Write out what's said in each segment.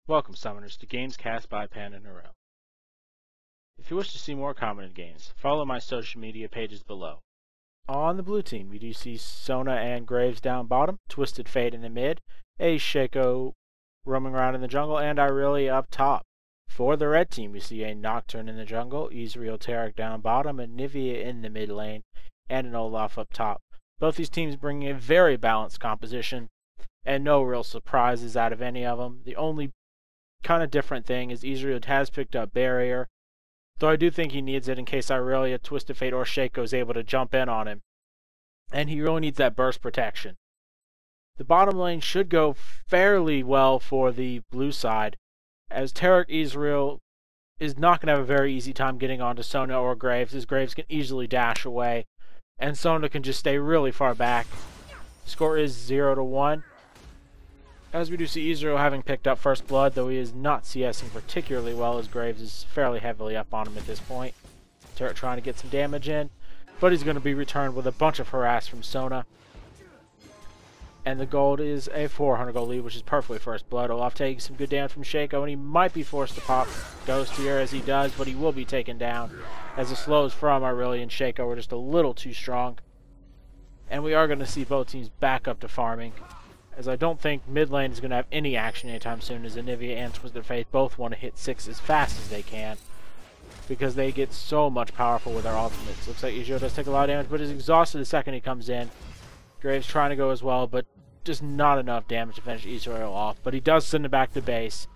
Welcome, summoners, to Games Cast by PanderNyrl. If you wish to see more commented games, follow my social media pages below. On the blue team, we do see Sona and Graves down bottom, Twisted Fate in the mid, a Shaco roaming around in the jungle, and Irelia up top. For the red team, we see a Nocturne in the jungle, Ezreal, Taric down bottom, Anivia in the mid lane, and an Olaf up top. Both these teams bringing a very balanced composition, and no real surprises out of any of them. The only kind of different thing is Ezreal has picked up Barrier, though I do think he needs it in case Irelia, Twisted Fate, or Shaco is able to jump in on him. And he really needs that burst protection. The bottom lane should go fairly well for the blue side, as Taric Ezreal is not going to have a very easy time getting onto Sona or Graves, as Graves can easily dash away, and Sona can just stay really far back. Score is 0-1. As we do see Ezreal having picked up first blood, though he is not CSing particularly well, as Graves is fairly heavily up on him at this point. Taric trying to get some damage in, but he's going to be returned with a bunch of harass from Sona. And the gold is a 400 gold lead, which is perfectly first blood. Olaf taking some good damage from Shaco, and he might be forced to pop Ghost here as he does, but he will be taken down, as the slows from Irelia and Shaco are just a little too strong. And we are going to see both teams back up to farming, as I don't think mid lane is going to have any action anytime soon, as Anivia and Twisted Fate both want to hit 6 as fast as they can, because they get so much powerful with their ultimates. Looks like Ezreal does take a lot of damage, but is exhausted the second he comes in. Graves trying to go as well, but just not enough damage to finish Ezreal off. But he does send him back to base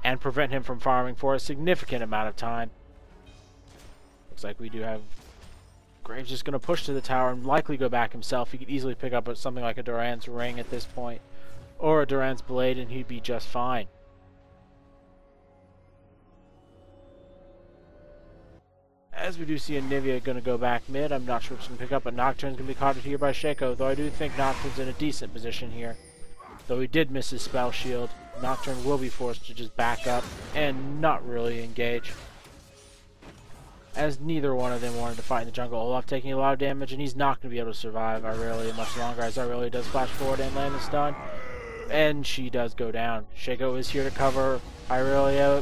and prevent him from farming for a significant amount of time. Looks like we do have Graves just going to push to the tower and likely go back himself. He could easily pick up something like a Duran's Ring at this point, or a Duran's Blade, and he'd be just fine. As we do see Anivia going to go back mid, I'm not sure what she's going to pick up, but Nocturne's going to be caught here by Shaco, though I do think Nocturne's in a decent position here. Though he did miss his spell shield, Nocturne will be forced to just back up and not really engage, as neither one of them wanted to fight in the jungle. Olaf taking a lot of damage, and he's not going to be able to survive Irelia much longer, as Irelia does flash forward and land the stun, and she does go down. Shaco is here to cover Irelia,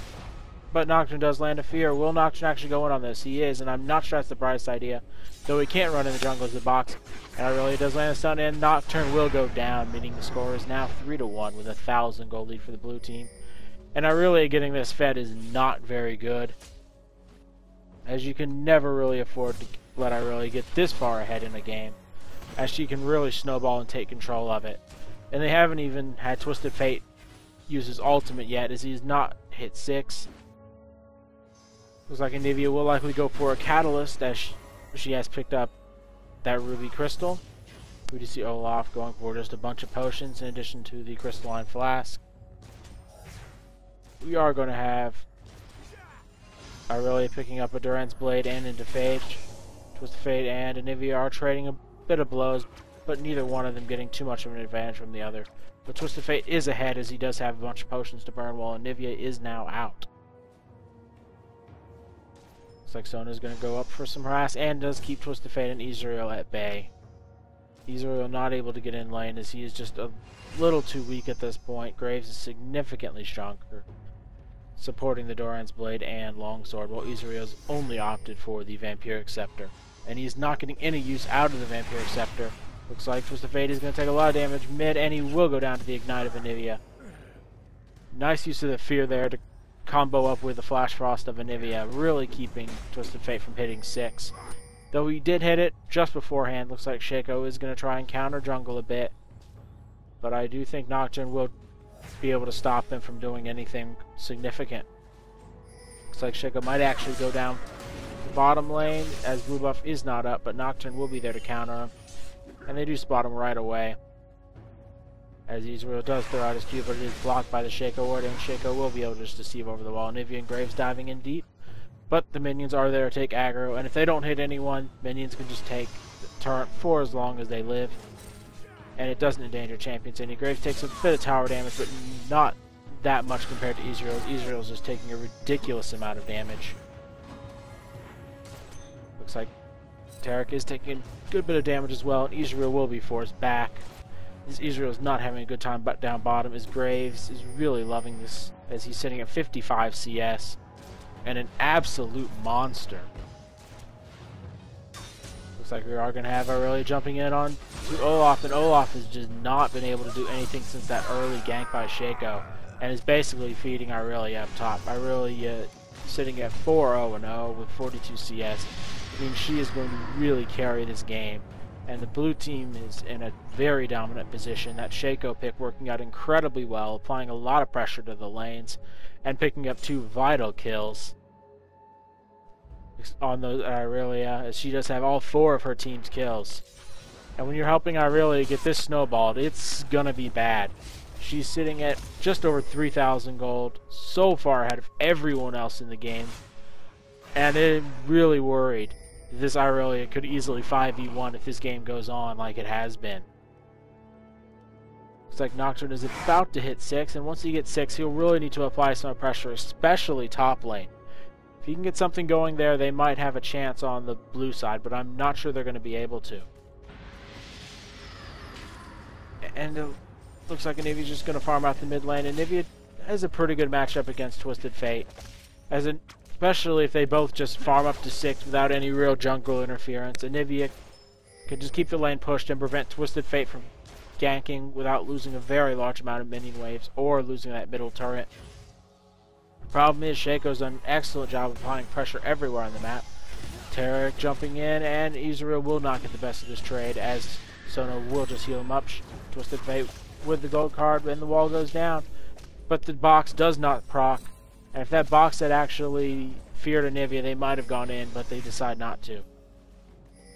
but Nocturne does land a fear. Will Nocturne actually go in on this? He is, and I'm not sure that's the brightest idea, though he can't run in the jungle as the box, and Irelia does land a stun, and Nocturne will go down, meaning the score is now 3-1 with a 1,000 gold lead for the blue team. And Irelia getting this fed is not very good, as you can never really afford to let Irelia get this far ahead in a game, as she can really snowball and take control of it. And they haven't even had Twisted Fate use his ultimate yet, as he's not hit 6. Looks like Anivia will likely go for a Catalyst, as she has picked up that Ruby Crystal. We do see Olaf going for just a bunch of potions in addition to the Crystalline Flask. We are going to have Irelia picking up a Duran's Blade and into Phage. Twisted Fate and Anivia are trading a bit of blows, but neither one of them getting too much of an advantage from the other. But Twisted Fate is ahead, as he does have a bunch of potions to burn, while Anivia is now out. Looks like Sona's going to go up for some harass, and does keep Twisted Fate and Ezreal at bay. Ezreal not able to get in lane, as he is just a little too weak at this point. Graves is significantly stronger, supporting the Duran's Blade and Longsword, while Ezreal's only opted for the Vampiric Scepter. And he's not getting any use out of the Vampiric Scepter. Looks like Twisted Fate is going to take a lot of damage mid, and he will go down to the Ignite of Anivia. Nice use of the fear there to combo up with the Flash Frost of Anivia, really keeping Twisted Fate from hitting 6. Though he did hit it just beforehand, looks like Shaco is going to try and counter jungle a bit. But I do think Nocturne will be able to stop him from doing anything significant. Looks like Shaco might actually go down the bottom lane, as blue buff is not up, but Nocturne will be there to counter him. And they do spot him right away, as Ezreal does throw out his Q, but it is blocked by the Shaco ward, and Shaco will be able to just deceive over the wall. Anivia and Graves diving in deep, but the minions are there to take aggro, and if they don't hit anyone, minions can just take the turret for as long as they live, and it doesn't endanger champions any. Graves takes a bit of tower damage, but not that much compared to Ezreal. Ezreal's just taking a ridiculous amount of damage. Looks like Taric is taking a good bit of damage as well, and Ezreal will be forced back, As Ezreal's not having a good time but down bottom, as Graves is really loving this as he's sitting at 55 CS and an absolute monster. Looks like we are going to have Irelia jumping in on to Olaf, and Olaf has just not been able to do anything since that early gank by Shaco, and is basically feeding Irelia up top. Irelia sitting at 4-0-0 with 42 CS. I mean, she is going to really carry this game, and the blue team is in a very dominant position. That Shaco pick working out incredibly well, applying a lot of pressure to the lanes, and picking up 2 vital kills on those Irelia, as she does have all 4 of her team's kills. And when you're helping Irelia get this snowballed, it's gonna be bad. She's sitting at just over 3,000 gold, so far ahead of everyone else in the game, and it really worried. This Irelia could easily 5v1 if this game goes on like it has been. Looks like Nocturne is about to hit 6, and once he gets 6, he'll really need to apply some pressure, especially top lane. If he can get something going there, they might have a chance on the blue side, but I'm not sure they're going to be able to. And it looks like Anivia's just going to farm out the mid lane. Anivia has a pretty good matchup against Twisted Fate, especially if they both just farm up to 6 without any real jungle interference. Anivia can just keep the lane pushed and prevent Twisted Fate from ganking without losing a very large amount of minion waves or losing that middle turret. The problem is Shaco's done an excellent job of applying pressure everywhere on the map. Taric jumping in, and Ezreal will not get the best of this trade as Sona will just heal him up. Twisted Fate with the gold card, and the wall goes down. But the box does not proc. And if that box had actually feared Anivia, they might have gone in, but they decide not to.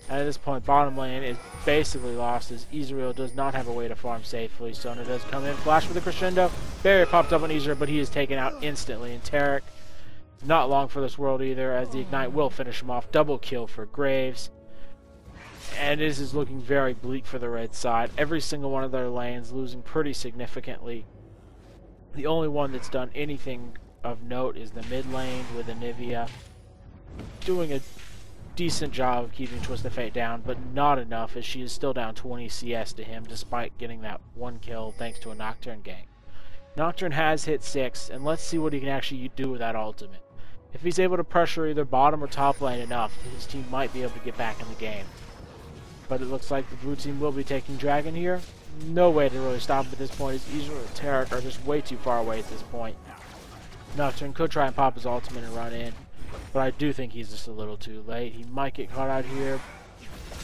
And at this point, bottom lane is basically lost as Ezreal does not have a way to farm safely. Sona does come in, flash with a crescendo. Barrier popped up on Ezreal, but he is taken out instantly. And Taric, not long for this world either, as the Ignite will finish him off. Double kill for Graves. And this is looking very bleak for the red side. Every single one of their lanes losing pretty significantly. The only one that's done anything of note is the mid lane with Anivia doing a decent job of keeping Twisted Fate down, but not enough as she is still down 20 CS to him despite getting that 1 kill thanks to a Nocturne gank. Nocturne has hit 6, and let's see what he can actually do with that ultimate. If he's able to pressure either bottom or top lane enough, his team might be able to get back in the game. But it looks like the blue team will be taking Dragon here. No way to really stop him at this point, as Ezreal and Taric are just way too far away at this point. Nocturne could try and pop his ultimate and run in, but I do think he's just a little too late. He might get caught out here,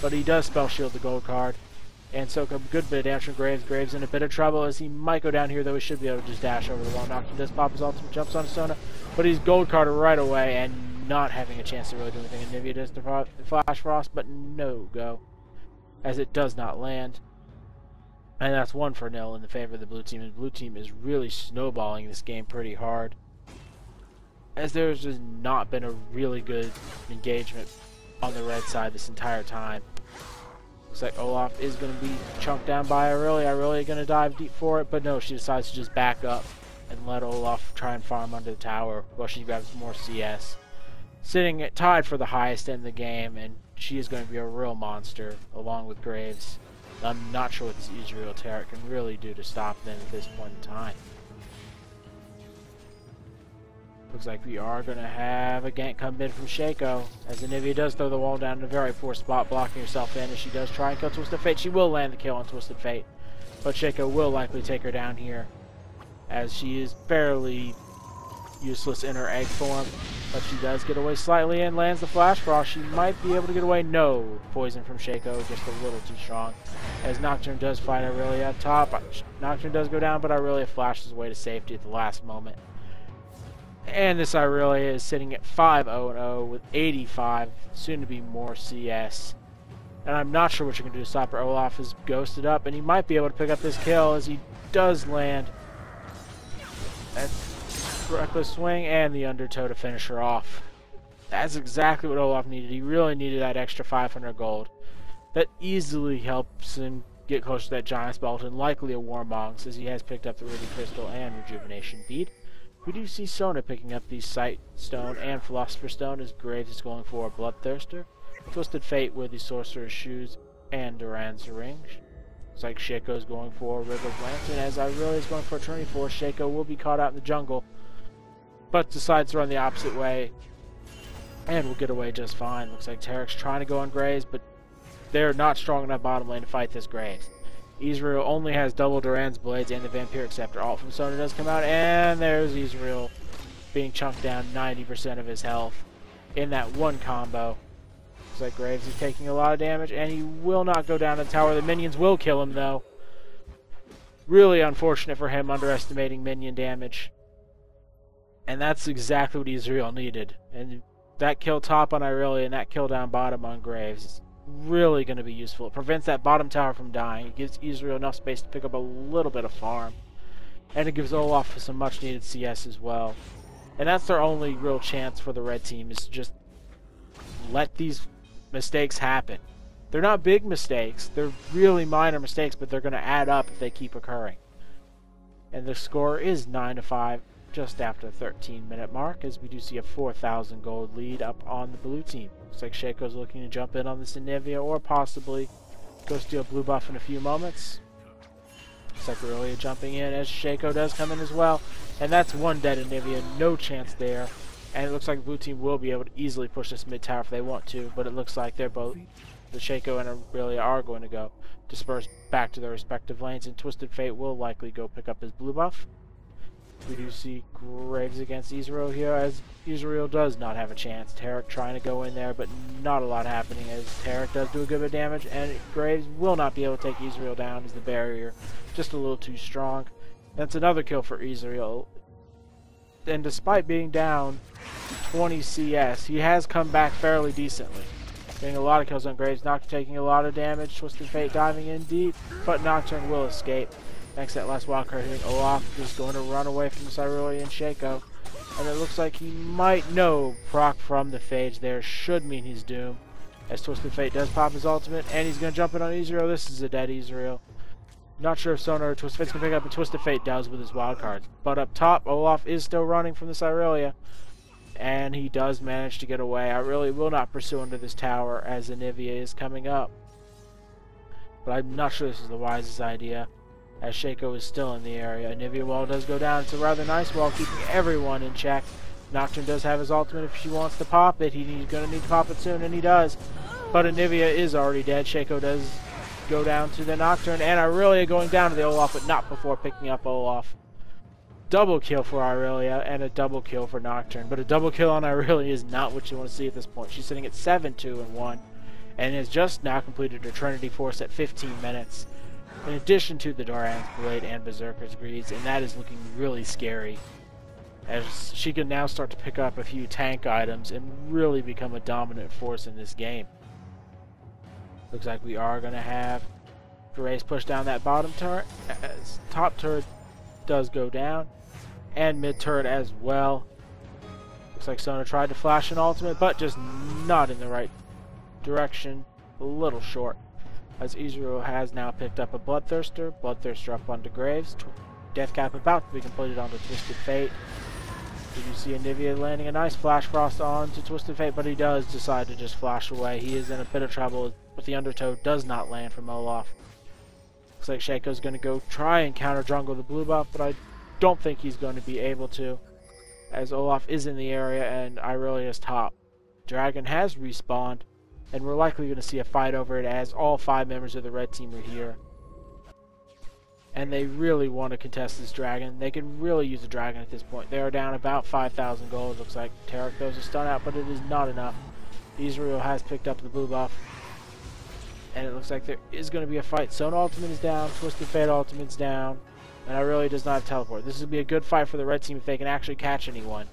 but he does spell shield the gold card, and soak up a good bit of damage from Graves. Graves in a bit of trouble as he might go down here, though he should be able to just dash over the wall. Nocturne does pop his ultimate, jumps on Sona, but he's gold carded right away and not having a chance to really do anything. Anivia does the Flash Frost, but no go, as it does not land. And that's 1-0 in the favor of the blue team, and the blue team is really snowballing this game pretty hard, as there's just not been a really good engagement on the red side this entire time. Looks like Olaf is going to be chunked down by Irelia. Irelia going to dive deep for it, but no, she decides to just back up and let Olaf try and farm under the tower while she grabs more CS. Sitting at tied for the highest in the game, and she is going to be a real monster along with Graves. I'm not sure what this Ezreal Taric can really do to stop them at this point in time. Looks like we are going to have a gank come in from Shaco, as Anivia does throw the wall down in a very poor spot, blocking herself in as she does try and kill Twisted Fate. She will land the kill on Twisted Fate, but Shaco will likely take her down here, as she is fairly useless in her egg form. But she does get away slightly and lands the Flash Frost. She might be able to get away. No. Poison from Shaco, just a little too strong. As Nocturne does fight Irelia at top. Nocturne does go down, but Irelia flashes away to safety at the last moment. And this Irelia is sitting at 5-0-0 with 85, soon to be more CS. And I'm not sure what you can do to stop her. Olaf is ghosted up, and he might be able to pick up this kill as he does land. That's reckless swing and the undertow to finish her off. That's exactly what Olaf needed. He really needed that extra 500 gold. That easily helps him get closer to that Giant's Belt and likely a Warmong, since he has picked up the Ruby Crystal and Rejuvenation Bead. We do see Sona picking up the Sight Stone and Philosopher's Stone as Graves is going for a Bloodthirster. Twisted Fate with the Sorcerer's Shoes and Duran's Ring. Looks like Shaco's going for River's Lantern, as Irelia is going for Eternity Force. Shaco will be caught out in the jungle, but decides to run the opposite way, and will get away just fine. Looks like Taric's trying to go on Graves, but they're not strong enough bottom lane to fight this Graves. Ezreal only has double Duran's Blades and the Vampiric Scepter. Ult from Sona does come out, and there's Ezreal being chunked down 90% of his health in that one combo. Looks like Graves is taking a lot of damage, and he will not go down to the tower. The minions will kill him, though. Really unfortunate for him, underestimating minion damage. And that's exactly what Ezreal needed. And that kill top on Irelia and that kill down bottom on Graves is really going to be useful. It prevents that bottom tower from dying. It gives Ezreal enough space to pick up a little bit of farm. And it gives Olaf some much needed CS as well. And that's their only real chance for the red team, is to just let these mistakes happen. They're not big mistakes. They're really minor mistakes, but they're going to add up if they keep occurring. And the score is 9-5 just after the 13-minute mark, as we do see a 4,000 gold lead up on the blue team. Looks like Shaco's looking to jump in on this Anivia, or possibly go steal blue buff in a few moments. Looks like Irelia jumping in as Shaco does come in as well. And that's one dead Anivia, no chance there. And it looks like the blue team will be able to easily push this mid tower if they want to, but it looks like they're both, the Shaco and Irelia are going to go disperse back to their respective lanes, and Twisted Fate will likely go pick up his blue buff. We do see Graves against Ezreal here, as Ezreal does not have a chance. Taric trying to go in there, but not a lot happening, as Taric does do a good bit of damage, and Graves will not be able to take Ezreal down as the barrier just a little too strong. That's another kill for Ezreal. And despite being down 20 CS, he has come back fairly decently, getting a lot of kills on Graves. Nocturne taking a lot of damage, Twisted Fate diving in deep, but Nocturne will escape. Thanks to that last wildcard hitting Olaf, just going to run away from Irelia and Shaco. And it looks like he might know proc from the Phage there, should mean he's doomed, as Twisted Fate does pop his ultimate, and he's going to jump in on Ezreal. This is a dead Ezreal. Not sure if Sona or Twisted Fate's going to pick up, but Twisted Fate does with his wildcards. But up top, Olaf is still running from this Irelia, and he does manage to get away. Irelia will not pursue into this tower as Anivia is coming up. But I'm not sure this is the wisest idea, as Shaco is still in the area. Anivia wall does go down. It's a rather nice wall, keeping everyone in check. Nocturne does have his ultimate if she wants to pop it. He's going to need to pop it soon, and he does. But Anivia is already dead. Shaco does go down to the Nocturne, and Irelia going down to the Olaf, but not before picking up Olaf. Double kill for Irelia, and a double kill for Nocturne. But a double kill on Irelia is not what you want to see at this point. She's sitting at 7-2-1, and has just now completed her Trinity Force at 15 minutes. In addition to the Duran's Blade and Berserker's Greaves, and that is looking really scary, as she can now start to pick up a few tank items and really become a dominant force in this game. Looks like we are going to have Graves push down that bottom turret, as top turret does go down, and mid turret as well. Looks like Sona tried to flash an ultimate, but just not in the right direction, a little short, as Ezreal has now picked up a Bloodthirster. Bloodthirster up onto Graves. Death Cap about to be completed onto Twisted Fate. Did you see Anivia landing a nice Flash Frost onto Twisted Fate, but he does decide to just flash away. He is in a bit of trouble, but the Undertow does not land from Olaf. Looks like Shaco's going to go try and counter jungle the blue buff, but I don't think he's going to be able to, as Olaf is in the area and Irelia's top. Dragon has respawned, and we're likely going to see a fight over it, as all 5 members of the red team are here. And they really want to contest this dragon. They could really use a dragon at this point. They are down about 5,000 gold. Looks like Taric throws a stun out, but it is not enough. Ezreal has picked up the blue buff, and it looks like there is going to be a fight. Sona ultimate is down, Twisted Fate ultimate's down, and Irelia does not have teleport. This would be a good fight for the red team if they can actually catch anyone.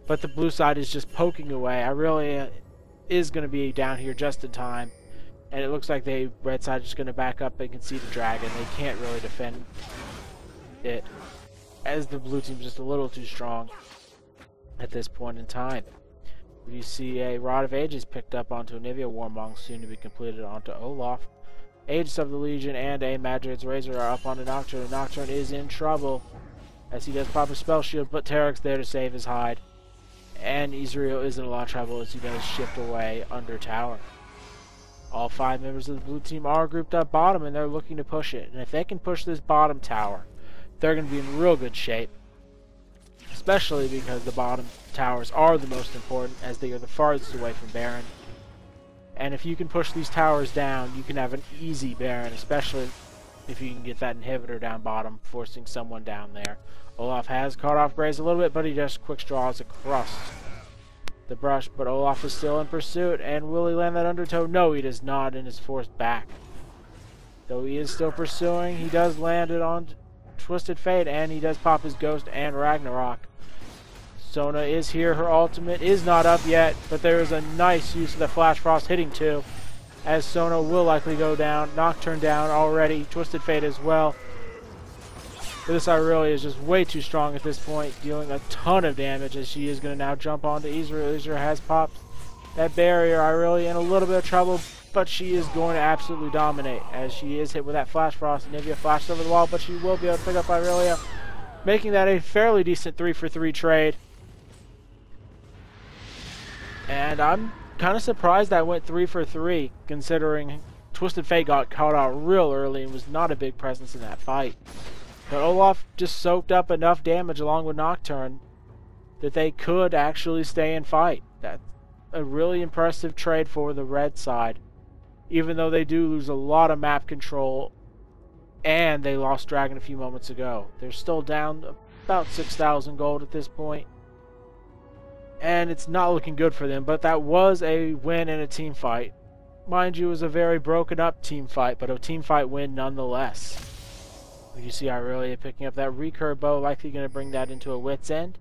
But the blue side is just poking away. Irelia is going to be down here just in time, and it looks like the red side is just going to back up and concede the dragon. They can't really defend it, as the blue team is just a little too strong at this point in time. We see a Rod of Ages picked up onto Anivia, Warmong soon to be completed onto Olaf. Aegis of the Legion and a Madrid's Razor are up onto Nocturne. Nocturne is in trouble, as he does pop a spell shield, but Taric's there to save his hide. And Ezreal is in a lot of trouble as he does shift away under tower. All 5 members of the blue team are grouped up bottom, and they're looking to push it. And if they can push this bottom tower, they're going to be in real good shape. Especially because the bottom towers are the most important, as they are the farthest away from Baron. And if you can push these towers down, you can have an easy Baron, especially if you can get that inhibitor down bottom, forcing someone down there. Olaf has caught off Graves a little bit, but he just quick draws across the brush. But Olaf is still in pursuit, and will he land that undertow? No, he does not, and is forced back. Though he is still pursuing, he does land it on Twisted Fate, and he does pop his Ghost and Ragnarok. Sona is here. Her ultimate is not up yet, but there is a nice use of the Flash Frost hitting 2, as Sona will likely go down. Nocturne down already. Twisted Fate as well. But this Irelia is just way too strong at this point, dealing a ton of damage, as she is going to now jump onto Ezreal. Ezreal has popped that barrier. Irelia in a little bit of trouble, but she is going to absolutely dominate, as she is hit with that Flash Frost. Anivia flashed over the wall, but she will be able to pick up Irelia, making that a fairly decent 3-for-3 trade. And I'm kind of surprised I went 3-for-3, considering Twisted Fate got caught out real early and was not a big presence in that fight. But Olaf just soaked up enough damage along with Nocturne that they could actually stay and fight. That's a really impressive trade for the red side, even though they do lose a lot of map control and they lost Dragon a few moments ago. They're still down about 6,000 gold at this point, and it's not looking good for them, but that was a win in a team fight. Mind you, it was a very broken up team fight, but a team fight win nonetheless. You see Irelia picking up that recurve bow, likely going to bring that into a wit's end.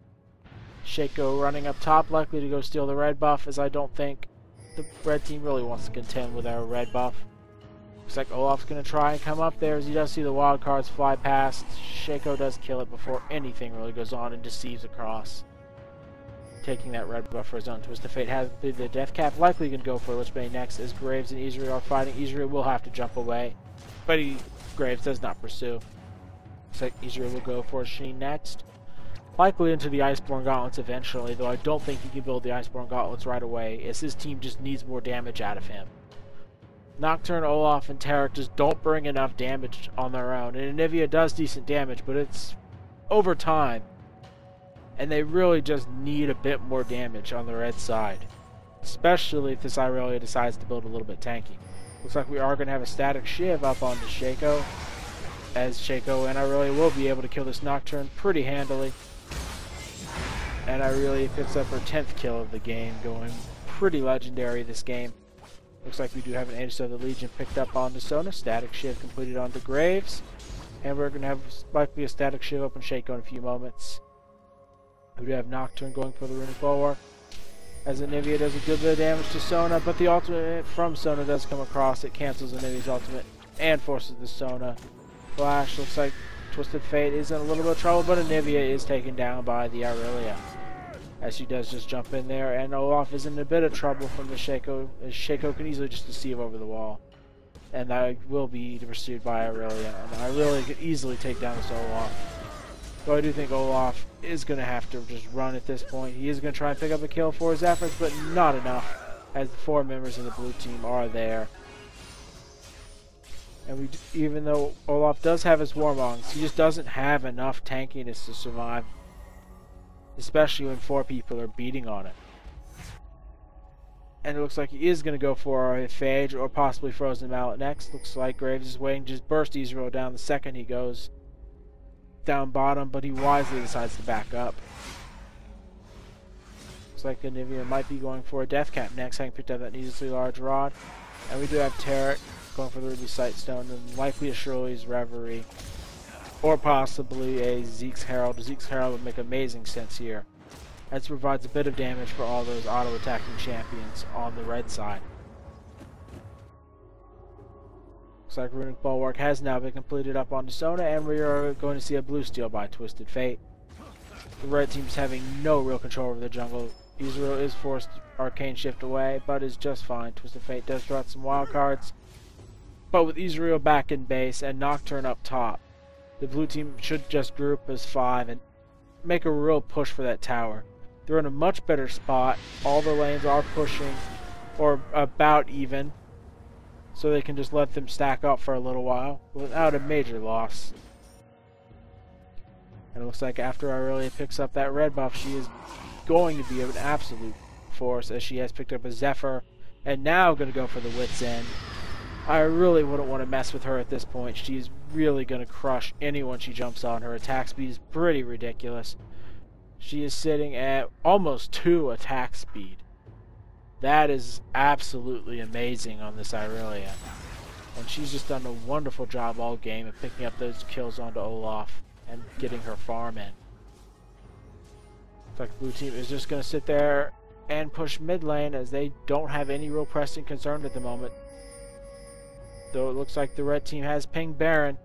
Shaco running up top, likely to go steal the red buff, as I don't think the red team really wants to contend with our red buff. Looks like Olaf's going to try and come up there, as he does see the wild cards fly past. Shaco does kill it before anything really goes on and deceives across, taking that red buff for his own. Twisted Fate has completed the death cap, likely going to go for Lich Bane next, as Graves and Ezreal are fighting. Ezreal will have to jump away, but Graves does not pursue. Looks like Ezreal will go for Sheen next. Likely into the Iceborne Gauntlets eventually, though I don't think he can build the Iceborne Gauntlets right away, as his team just needs more damage out of him. Nocturne, Olaf, and Taric just don't bring enough damage on their own, and Anivia does decent damage, but it's over time, and they really just need a bit more damage on the red side, especially if this Irelia decides to build a little bit tanky. Looks like we are going to have a static shiv up onto Shaco, as Shaco and Irelia will be able to kill this Nocturne pretty handily. And Irelia picks up her 10th kill of the game, going pretty legendary this game. Looks like we do have an Aegis of the Legion picked up onto Sona, static shiv completed onto Graves, and we're going to have likely a static shiv up on Shaco in a few moments. We do have Nocturne going for the Runic Bulwark, as Anivia does a good bit of damage to Sona, but the ultimate from Sona does come across. It cancels Anivia's ultimate and forces the Sona flash. Looks like Twisted Fate is in a little bit of trouble, but Anivia is taken down by the Irelia, as she does just jump in there, and Olaf is in a bit of trouble from the Shaco, as Shaco can easily just deceive over the wall, and that will be pursued by Irelia, and Irelia could easily take down this Olaf. So I do think Olaf is going to have to just run at this point. He is going to try and pick up a kill for his efforts, but not enough, as the 4 members of the blue team are there. And even though Olaf does have his Warmongs, he just doesn't have enough tankiness to survive, especially when 4 people are beating on it. And it looks like he is going to go for a Phage or possibly Frozen Mallet next. Looks like Graves is waiting to just burst Ezreal down the second he goes down bottom, but he wisely decides to back up. Looks like Anivia might be going for a death cap next, having picked up that needlessly large rod. And we do have Taric going for the Ruby Sightstone, and likely a Shirley's Reverie, or possibly a Zeke's Herald. Zeke's Herald would make amazing sense here, as it provides a bit of damage for all those auto-attacking champions on the red side. Looks like Runic Bulwark has now been completed up onto Sona, and we are going to see a blue steal by Twisted Fate. The red team's having no real control over the jungle. Ezreal is forced Arcane Shift away, but is just fine. Twisted Fate does draw some wild cards, but with Ezreal back in base and Nocturne up top, the blue team should just group as 5 and make a real push for that tower. They're in a much better spot. All the lanes are pushing, or about even. so they can just let them stack up for a little while without a major loss. And it looks like after Irelia picks up that red buff, she is going to be an absolute force, as she has picked up a Zephyr and now going to go for the Wit's End. I really wouldn't want to mess with her at this point. She's really going to crush anyone she jumps on. Her attack speed is pretty ridiculous. She is sitting at almost 2 attack speed. That is absolutely amazing on this Irelia. And she's just done a wonderful job all game of picking up those kills onto Olaf and getting her farm in. Looks like the blue team is just going to sit there and push mid lane, as they don't have any real pressing concern at the moment. Though it looks like the red team has pinged Baron.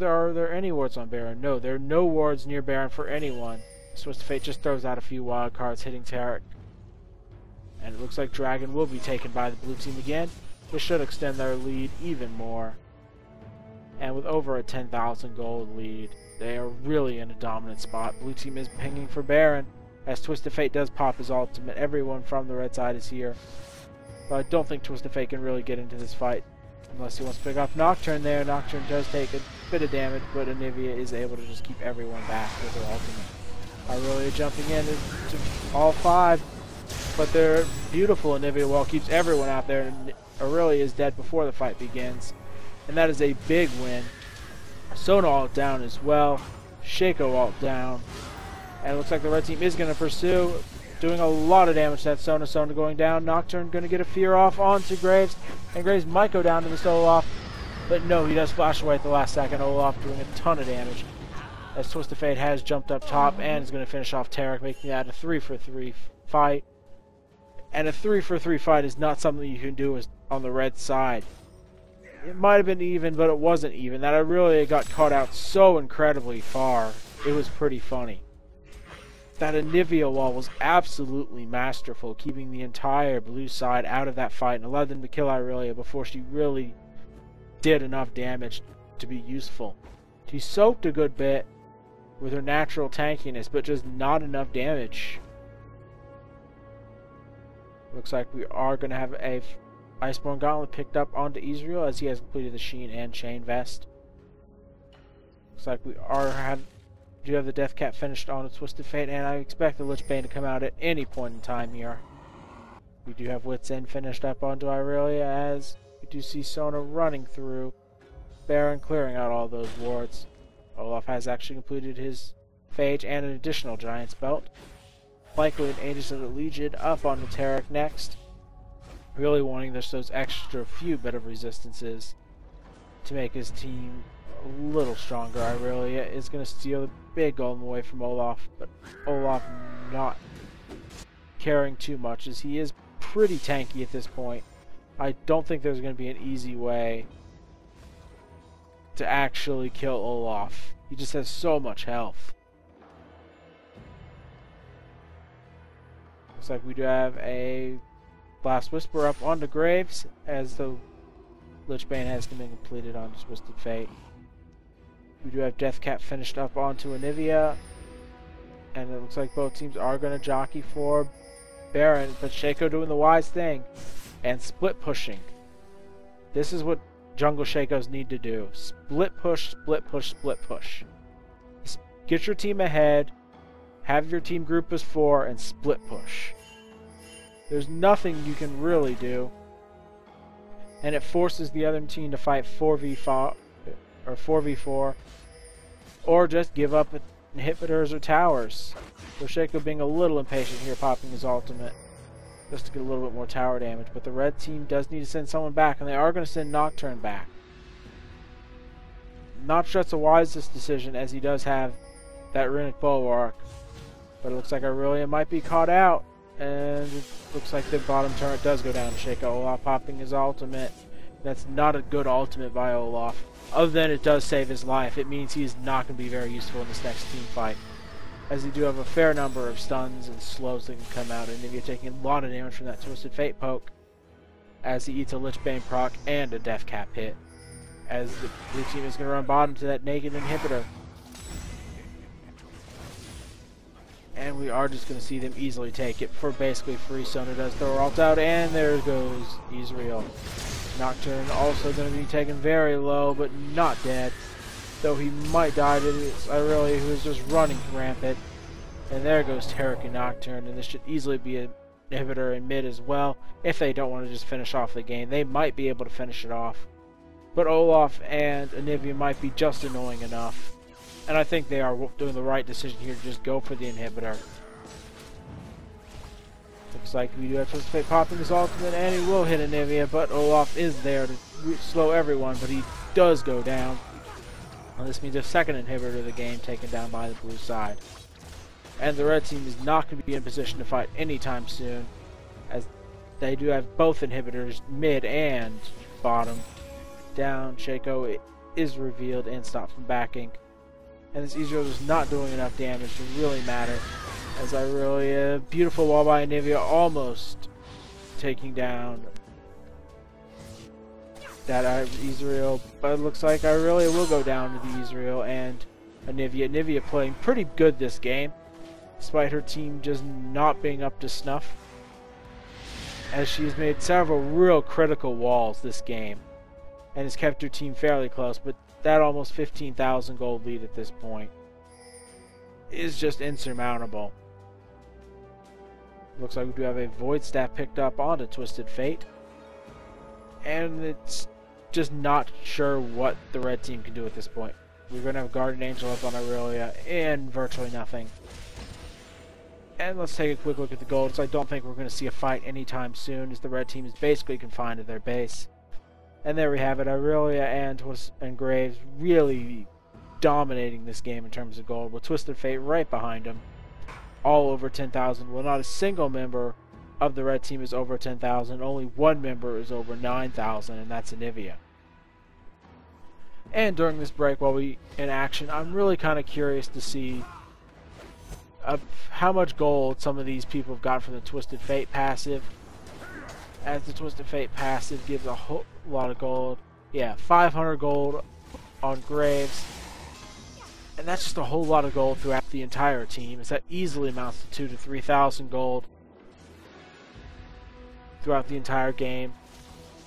Are there any wards on Baron? No, there are no wards near Baron for anyone. Twisted Fate just throws out a few wild cards, hitting Taric. And it looks like Dragon will be taken by the blue team again. This should extend their lead even more. And with over a 10,000 gold lead, they are really in a dominant spot. Blue team is pinging for Baron, as Twisted Fate does pop his ultimate. Everyone from the red side is here. But I don't think Twisted Fate can really get into this fight unless he wants to pick off Nocturne there. Nocturne does take a bit of damage, but Anivia is able to just keep everyone back with her ultimate. Irelia jumping in to all 5, but their beautiful Anivia wall keeps everyone out there, and Irelia is dead before the fight begins. And that is a big win. Sona ult down as well. Shaco ult down. And it looks like the red team is going to pursue, doing a lot of damage to that Sona. Sona going down. Nocturne going to get a fear off onto Graves. And Graves might go down to this Olaf. But no, he does flash away at the last second. Olaf doing a ton of damage, as Twisted Fate has jumped up top and is going to finish off Taric, making that a 3-for-3 fight. And a 3-for-3 fight is not something you can do on the red side. It might have been even, but it wasn't even. That Irelia got caught out so incredibly far. It was pretty funny. That Anivia wall was absolutely masterful, keeping the entire blue side out of that fight and allowed them to kill Irelia before she really did enough damage to be useful. She soaked a good bit with her natural tankiness, but just not enough damage. Looks like we are going to have a Iceborne Gauntlet picked up onto Ezreal, as he has completed the Sheen and Chain Vest. Looks like we do have the Death Cap finished on a Twisted Fate, and I expect the Lich Bane to come out at any point in time here. We do have Wit's End finished up onto Irelia, as we do see Sona running through Baron, clearing out all those wards. Olaf has actually completed his Phage and an additional Giant's Belt. Likely an Aegis of the Legion up onto Taric next. Really wanting those extra few bit of resistances to make his team a little stronger. Irelia is going to steal the big golem away from Olaf, but Olaf not caring too much, as he is pretty tanky at this point. I don't think there's going to be an easy way to actually kill Olaf. He just has so much health. Looks like we do have a Blast Whisper up onto Graves, as the Lich Bane has been completed on Twisted Fate. We do have Death Cap finished up onto Anivia, and it looks like both teams are going to jockey for Baron, but Shaco doing the wise thing and split pushing. This is what jungle Shacos need to do. Split push, split push, split push. Get your team ahead, have your team group as 4, and split push. There's nothing you can really do, and it forces the other team to fight 4v5 or 4v4, or just give up inhibitors or towers. So Shaco being a little impatient here, popping his ultimate just to get a little bit more tower damage. But the red team does need to send someone back, and they are going to send Nocturne back. Not sure that's the wisest decision, as he does have that runic bulwark, but it looks like Irelia might be caught out. And it looks like the bottom turret does go down to Shaco. Olaf popping his ultimate. That's not a good ultimate by Olaf. Other than it does save his life, it means he's not going to be very useful in this next team fight, as he do have a fair number of stuns and slows that can come out, and you're taking a lot of damage from that Twisted Fate poke, as he eats a Lich Bane proc and a Death Cap hit, as the blue team is going to run bottom to that naked inhibitor. And we are just going to see them easily take it for basically free. Sona does throw her ult out, and there goes Ezreal. Nocturne also going to be taken very low, but not dead. Though he might die to this Irelia, who is just running rampant. And there goes Taric and Nocturne, and this should easily be an inhibitor in mid as well. If they don't want to just finish off the game, they might be able to finish it off. But Olaf and Anivia might be just annoying enough. And I think they are doing the right decision here to just go for the inhibitor. Looks like we do have Twisted Fate popping his ultimate, and he will hit Anivia, but Olaf is there to slow everyone, but he does go down. And this means a second inhibitor of the game taken down by the blue side. And the red team is not going to be in position to fight anytime soon, as they do have both inhibitors, mid and bottom. Down, Shaco is revealed and stopped from backing. And this Ezreal is not doing enough damage to really matter. As Irelia, beautiful wall by Anivia, almost taking down that Ezreal. But it looks like Irelia will go down to the Ezreal and Anivia. Anivia playing pretty good this game, despite her team just not being up to snuff, as she has made several real critical walls this game and has kept her team fairly close, but that almost 15,000 gold lead at this point is just insurmountable. Looks like we do have a Void Staff picked up onto Twisted Fate, and it's just not sure what the red team can do at this point. We're going to have Guardian Angel up on Irelia and virtually nothing. And let's take a quick look at the gold, so I don't think we're going to see a fight anytime soon, as the red team is basically confined to their base. And there we have it, Irelia and Graves really dominating this game in terms of gold, with Twisted Fate right behind them, all over 10,000. Well, not a single member of the red team is over 10,000, only one member is over 9,000, and that's Anivia. And during this break, while we in action, I'm really kind of curious to see how much gold some of these people have got from the Twisted Fate passive, as the Twisted Fate passive gives a whole lot of gold. Yeah, 500 gold on Graves, and that's just a whole lot of gold throughout the entire team, as that easily amounts to 2,000 to 3,000 gold throughout the entire game.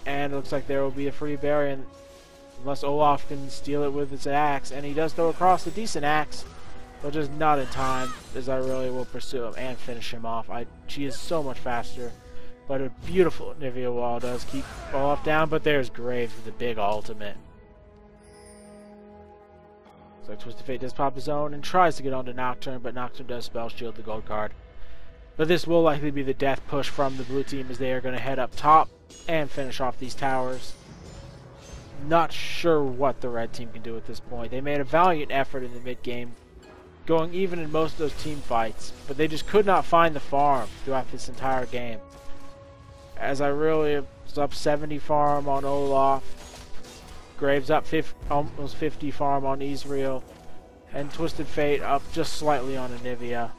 And it looks like there will be a free berry, unless Olaf can steal it with his axe, and he does throw across a decent axe, but just not in time, as Irelia will pursue him and finish him off. She is so much faster, but a beautiful Anivia wall does keep Olaf down, but there's Graves with a big ultimate. So Twisted Fate does pop his own and tries to get onto Nocturne, but Nocturne does spell shield the gold card. But this will likely be the death push from the blue team, as they are going to head up top and finish off these towers. Not sure what the red team can do at this point. They made a valiant effort in the mid game, going even in most of those team fights, but they just could not find the farm throughout this entire game. As Irelia was up 70 farm on Olaf, Graves up almost 50 farm on Ezreal, and Twisted Fate up just slightly on Anivia.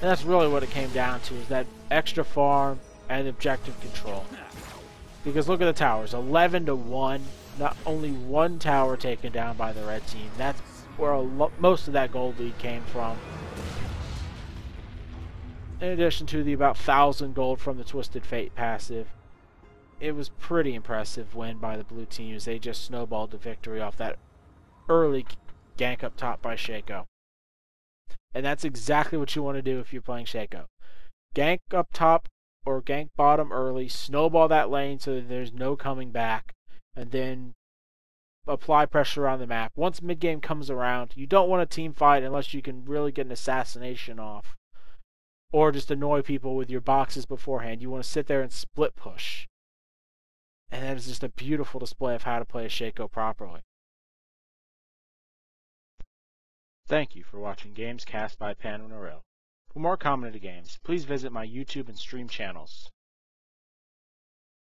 And that's really what it came down to, is that extra farm and objective control. Because look at the towers, 11 to 1, not only one tower taken down by the red team. That's where most of that gold lead came from. In addition to the about 1,000 gold from the Twisted Fate passive. It was pretty impressive win by the blue team, as they just snowballed to victory off that early gank up top by Shaco. And that's exactly what you want to do if you're playing Shaco. Gank up top or gank bottom early, snowball that lane so that there's no coming back, and then apply pressure around the map. Once mid-game comes around, you don't want a team fight unless you can really get an assassination off, or just annoy people with your boxes beforehand. You want to sit there and split push. And that is just a beautiful display of how to play a Shaco properly. Thank you for watching Games Cast by PanderNyrl. For more commented games, please visit my YouTube and stream channels.